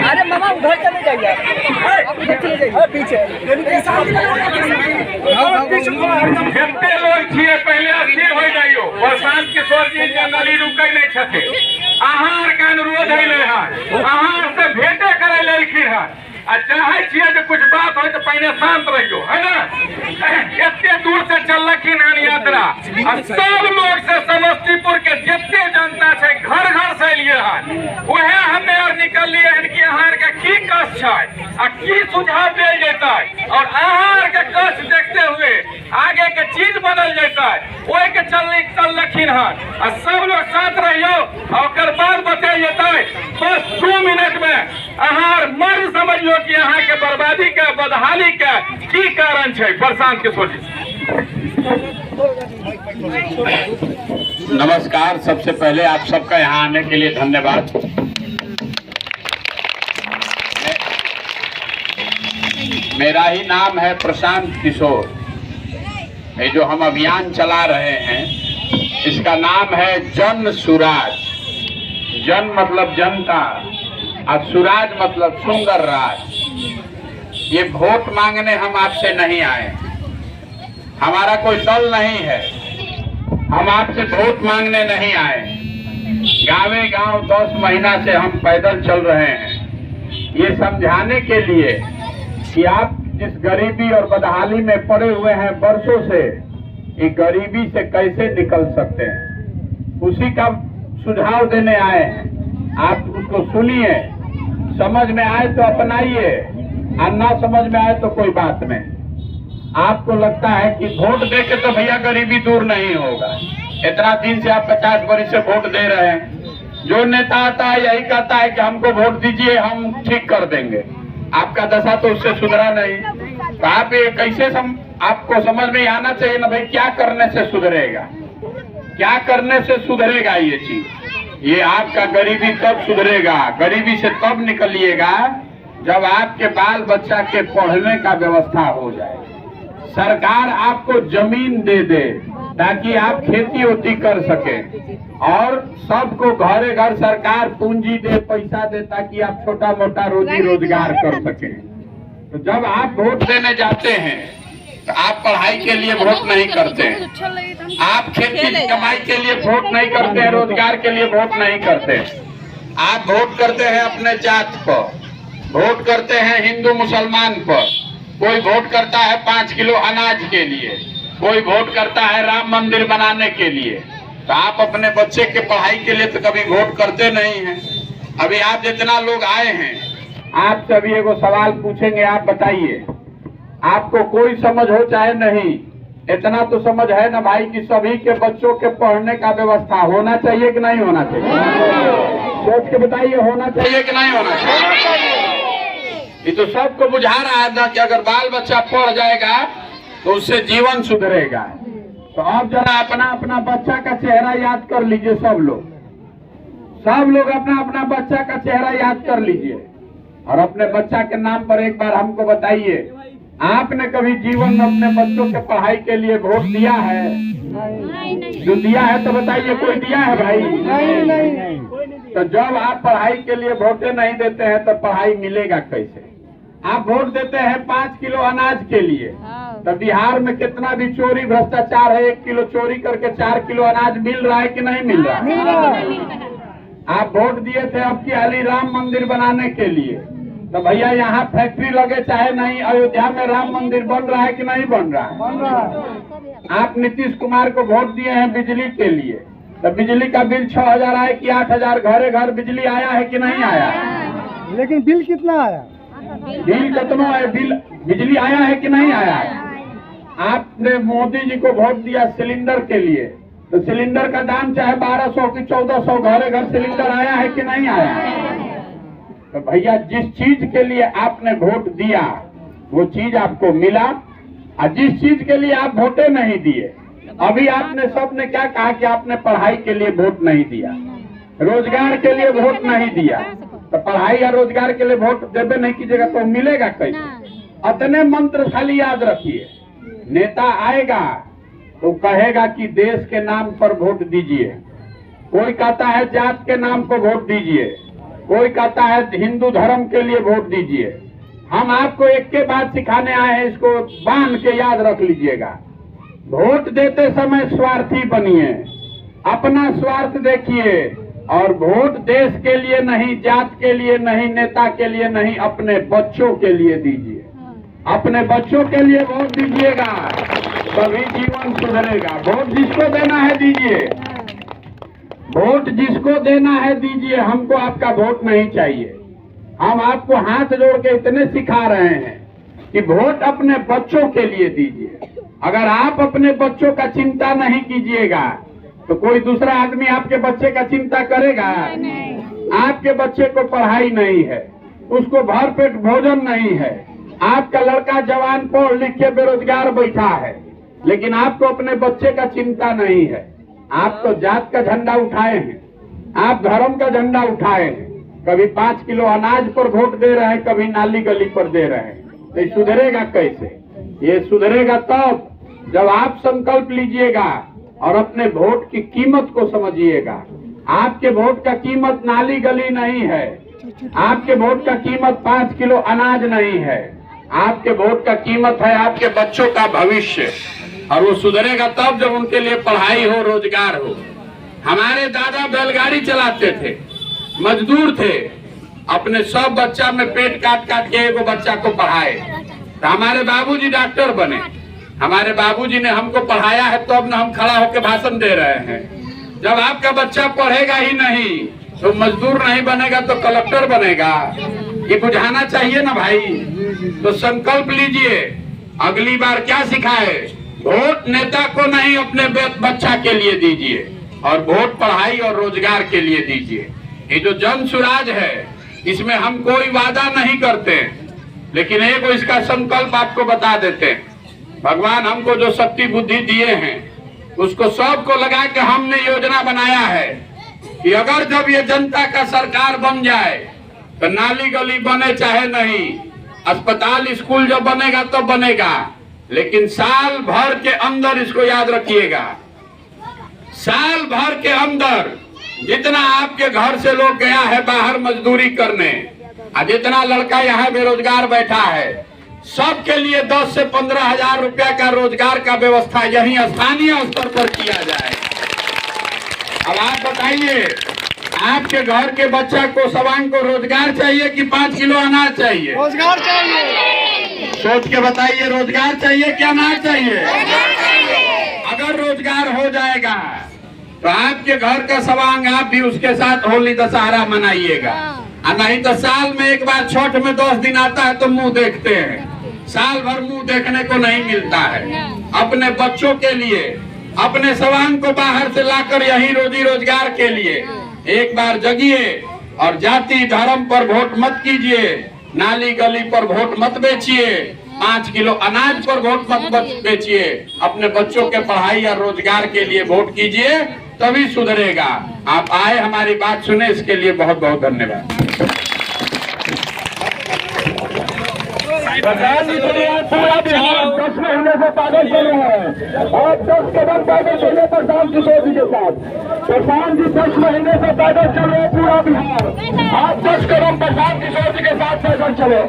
अरे मामा उधर चले जाइए, आप उधर चले जाइए पीछे। जितने लोग छिए पहले स्थिर हो जाइयो। प्रशांत किशोर जी जनरली रुकै नहीं छथे। अहाँ के अनुरोध है अहाँ से भेटे करे लेलखिन है आ चाहे छिए जे कुछ बात हो तो पहले शांत रहियो, है ना। इतने दूर से चललखिन हन यात्रा आ सब लोग से समस्तीपुर के जितने जनता है घर घर से एलिए हन वह हमें और निकलिए हन कि अहाँ के की कष्ट है आ की सुझाव देल जेतै और अहाँ के कष्ट देखते हुए आगे के चीज बदल जेतै ओहि के चललखिन हन आ सब लोग साथ रहियो और बाद बतायल जेतै। बस 2 मिनट में अहाँ मर्द समझियो कि अहाँ के बर्बादी के बदहाली के की कारण है। प्रशांत किशोर जी। नमस्कार। सबसे पहले आप सबका यहाँ आने के लिए धन्यवाद। मेरा ही नाम है प्रशांत किशोर। ये जो हम अभियान चला रहे हैं इसका नाम है जन सुराज। जन मतलब जनता और सुराज मतलब सुंदर राज। ये वोट मांगने हम आपसे नहीं आए, हमारा कोई दल नहीं है, हम आपसे वोट मांगने नहीं आए। गाँवे गांव 10 महीना से हम पैदल चल रहे हैं ये समझाने के लिए कि आप जिस गरीबी और बदहाली में पड़े हुए हैं वर्षों से, ये गरीबी से कैसे निकल सकते हैं उसी का सुझाव देने आए हैं। आप उसको सुनिए, समझ में आए तो अपनाइए और ना समझ में आए तो कोई बात नहीं। आपको लगता है कि वोट दे के तो भैया गरीबी दूर नहीं होगा। इतना दिन से आप 50 वर्ष से वोट दे रहे हैं। जो नेता आता है यही कहता है कि हमको वोट दीजिए हम ठीक कर देंगे। आपका दशा तो उससे सुधरा नहीं। तो आप ये कैसे आपको समझ में आना चाहिए ना भाई, क्या करने से सुधरेगा, क्या करने से सुधरेगा ये चीज। ये आपका गरीबी तब सुधरेगा, गरीबी से तब निकलिएगा जब आपके बाल बच्चा के पढ़ने का व्यवस्था हो जाए। सरकार आपको जमीन दे दे ताकि आप खेती ओती कर सके और सबको घरे घर सरकार पूंजी दे, पैसा दे ताकि आप छोटा मोटा रोजी रोजगार कर सके। तो जब आप वोट देने जाते हैं तो आप पढ़ाई के लिए वोट नहीं करते, आप खेती कमाई के लिए वोट नहीं करते, रोजगार के लिए वोट नहीं करते। आप वोट करते हैं अपने जात पर, वोट करते हैं हिंदू मुसलमान पर। कोई वोट करता है 5 किलो अनाज के लिए, कोई वोट करता है राम मंदिर बनाने के लिए। तो आप अपने बच्चे के पढ़ाई के लिए तो कभी वोट करते नहीं हैं। अभी आप जितना लोग आए हैं आपसे अभी एगो सवाल पूछेंगे, आप बताइए आपको कोई समझ हो चाहे नहीं, इतना तो समझ है ना भाई कि सभी के बच्चों के पढ़ने का व्यवस्था होना चाहिए कि नहीं होना चाहिए? सोच के बताइए, होना चाहिए कि नहीं होना चाहिए? ये तो सबको बुझा रहा है ना कि अगर बाल बच्चा पढ़ जाएगा तो उससे जीवन सुधरेगा। तो अब जरा अपना अपना बच्चा का चेहरा याद कर लीजिए। सब लोग अपना अपना बच्चा का चेहरा याद कर लीजिए और अपने बच्चा के नाम पर एक बार हमको बताइए, आपने कभी जीवन में अपने बच्चों के पढ़ाई के लिए वोट दिया है? जो दिया है तो बताइए, कोई दिया है भाई? नहीं। तो जब आप पढ़ाई के लिए वोटे नहीं देते हैं तो पढ़ाई मिलेगा कैसे? आप वोट देते हैं 5 किलो अनाज के लिए, तो बिहार में कितना भी चोरी भ्रष्टाचार है, 1 किलो चोरी करके 4 किलो अनाज मिल रहा है कि नहीं मिल रहा है? आप वोट दिए थे अब की हाली राम मंदिर बनाने के लिए, तो भैया यहाँ फैक्ट्री लगे चाहे नहीं, अयोध्या में राम मंदिर बन रहा है कि नहीं बन रहा है? बन रहा है। आप नीतीश कुमार को वोट दिए हैं बिजली के लिए, तो बिजली का बिल 6000 आए कि 8000? घरे घर बिजली आया है कि नहीं आया? लेकिन बिल कितना आया? बिल कितना है? बिजली आया है कि नहीं आया है? आपने मोदी जी को वोट दिया सिलेंडर के लिए, तो सिलेंडर का दाम चाहे 1200 की 1400, घरे घर सिलेंडर आया है कि नहीं आया? तो भैया जिस चीज के लिए आपने वोट दिया वो चीज आपको मिला, और जिस चीज के लिए आप वोटे नहीं दिए, अभी आपने सबने क्या कहा कि आपने पढ़ाई के लिए वोट नहीं दिया, रोजगार के लिए वोट नहीं दिया, तो पढ़ाई या रोजगार के लिए वोट देवे नहीं कीजिएगा तो मिलेगा कैसे? अतने मंत्र खाली याद रखिए, नेता आएगा तो कहेगा कि देश के नाम पर वोट दीजिए, कोई कहता है जात के नाम पर वोट दीजिए, कोई कहता है हिंदू धर्म के लिए वोट दीजिए। हम आपको एक के बाद सिखाने आए हैं, इसको बांध के याद रख लीजिएगा। वोट देते समय स्वार्थी बनिए, अपना स्वार्थ देखिए, और वोट देश के लिए नहीं, जात के लिए नहीं, नेता के लिए नहीं, अपने बच्चों के लिए दीजिए। अपने बच्चों के लिए वोट दीजिएगा, तभी जीवन सुधरेगा। वोट जिसको देना है दीजिए, वोट जिसको देना है दीजिए। हमको आपका वोट नहीं चाहिए। हम आपको हाथ जोड़ के इतने सिखा रहे हैं कि वोट अपने बच्चों के लिए दीजिए। अगर आप अपने बच्चों का चिंता नहीं कीजिएगा तो कोई दूसरा आदमी आपके बच्चे का चिंता करेगा? आपके बच्चे को पढ़ाई नहीं है, उसको भर पेट भोजन नहीं है। आपका लड़का जवान पढ़ लिख के बेरोजगार बैठा है, लेकिन आपको अपने बच्चे का चिंता नहीं है। आप तो जात का झंडा उठाए हैं, आप धर्म का झंडा उठाए हैं। कभी 5 किलो अनाज पर वोट दे रहे हैं, कभी नाली गली पर दे रहे हैं। तो ये सुधरेगा कैसे? ये सुधरेगा तब जब आप संकल्प लीजिएगा और अपने वोट की कीमत को समझिएगा। आपके वोट का कीमत नाली गली नहीं है, आपके वोट का कीमत 5 किलो अनाज नहीं है। आपके वोट का कीमत है आपके बच्चों का भविष्य, और वो सुधरेगा तब जब उनके लिए पढ़ाई हो, रोजगार हो। हमारे दादा बैलगाड़ी चलाते थे, मजदूर थे, अपने सब बच्चा में पेट काट काट के एगो बच्चा को पढ़ाए। तो हमारे बाबूजी डॉक्टर बने, हमारे बाबूजी ने हमको पढ़ाया है, तो अब न हम खड़ा होकर भाषण दे रहे हैं। जब आपका बच्चा पढ़ेगा ही नहीं तो मजदूर नहीं बनेगा तो कलेक्टर बनेगा। ये बुझाना चाहिए ना भाई। तो संकल्प लीजिए, अगली बार क्या सिखाए? वोट नेता को नहीं, अपने बच्चा के लिए दीजिए, और वोट पढ़ाई और रोजगार के लिए दीजिए। ये जो जन सुराज है, इसमें हम कोई वादा नहीं करते, लेकिन एक इसका संकल्प आपको बता देते हैं। भगवान हमको जो शक्ति बुद्धि दिए हैं, उसको सबको लगा के हमने योजना बनाया है कि अगर जब ये जनता का सरकार बन जाए तो नाली गली बने चाहे नहीं, अस्पताल स्कूल जब बनेगा तो बनेगा, लेकिन साल भर के अंदर, इसको याद रखिएगा, साल भर के अंदर जितना आपके घर से लोग गया है बाहर मजदूरी करने, और जितना लड़का यहाँ बेरोजगार बैठा है, सबके लिए 10 से 15 हजार रुपया का रोजगार का व्यवस्था यही स्थानीय स्तर पर किया जाए। अब आप बताइए, आपके घर के बच्चा को सवांग को रोजगार चाहिए कि 5 किलो अनाज चाहिए? रोजगार चाहिए। सोच के बताइए, रोजगार चाहिए कि अनाज चाहिए? अगर रोजगार हो जाएगा तो आपके घर का सवांग आप भी उसके साथ होली दशहरा मनाइएगा, और नहीं तो साल में एक बार छठ में 10 दिन आता है तो मुंह देखते हैं, साल भर मुंह देखने को नहीं मिलता है। अपने बच्चों के लिए, अपने सवांग को बाहर से लाकर यही रोजी रोजगार के लिए एक बार जगिए, और जाति धर्म पर वोट मत कीजिए, नाली गली पर वोट मत बेचिए, 5 किलो अनाज पर वोट मत बेचिए। अपने बच्चों के पढ़ाई और रोजगार के लिए वोट कीजिए, तभी सुधरेगा। आप आए, हमारी बात सुने, इसके लिए बहुत बहुत धन्यवाद। सरकार जी पूरा बिहार 10 महीने से पैदल चले हैं, और 10 कदम पैदल चले प्रशांत किशोर जी के साथ। प्रशांत जी 10 महीने से पैदल चले पूरा बिहार, आप 10 कदम प्रशांत किशोर जी के साथ पैदल चले।